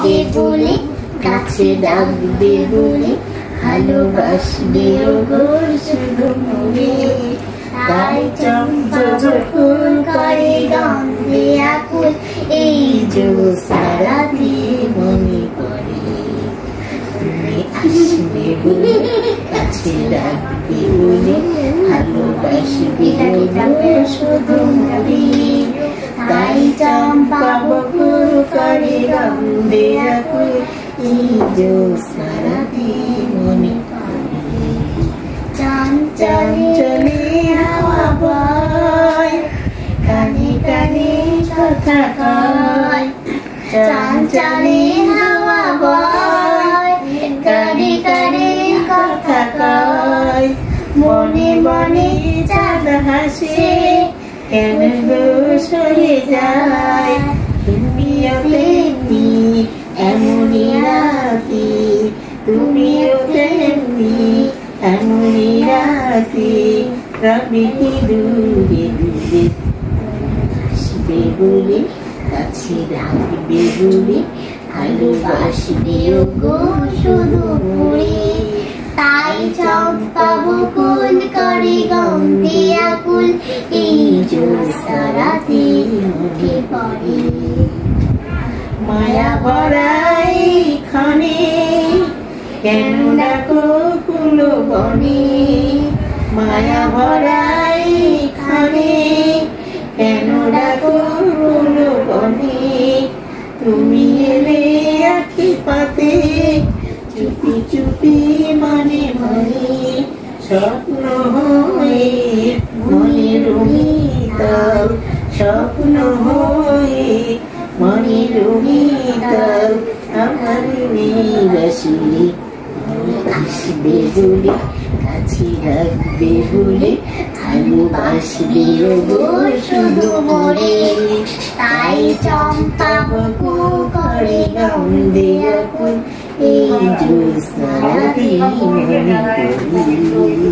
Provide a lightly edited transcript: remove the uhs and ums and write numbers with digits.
আসবে বলে, কাছে ডাকবে বলে, ভালোবাসবে গো শুধু মোরে। তাই চম্পা বকুল করে গন্ধে আকুল, এই জ্যোৎস্নারাতে মনে পড়ে। তুমি আসবে বলে, কাছে ডাকবে বলে, ভালোবাসবে গো শুধু মোরে। তাই চম্পা বকুল করে গন্ধে আকুল, এই জ্যোৎস্নারাতে মনে পড়ে। চঞ্চলে হাওয়া বয়, কানে কানে কথা কয়। চঞ্চলে হাওয়া বয়, কানে কানে কথা কয়। মনে মনে চাঁদ হাসে, কেন গো সরে যায়। তুমিও তেমনি এমনই রাতে, তুমিও তেমনি এমনই রাতে, রবে কি দূরে দূরে। আসবে বলে, কাছে রাখবে বলে, ভালোবাসবে গো শুধু মোরে। তাই চম্পা বকুল করে গন্ধে আকুল, এই জ্যোৎস্নারাতে মনে পড়ে। মায়া ভরাই ক্ষণে, কেন ডাকো ফুল বনে। মায়া ভরাই ক্ষণে, কেন ডাকো ফুল বনে। তুমি এলে আখি পাতে, চুপি চুপি মনে মনে। স্বপ্ন হয়ে মনে রুমিতাল, স্বপ্ন হয়ে মনে রুমিতাল। আমার নিবাসী আসবে বলে, কাছে রাখবে বলে, ভালোবাসবে গো শুধু মোরে। তাই চম্পা বকুল করে গন্ধে আকুল, এই জ্যোৎস্নারাতে মনে পড়ে।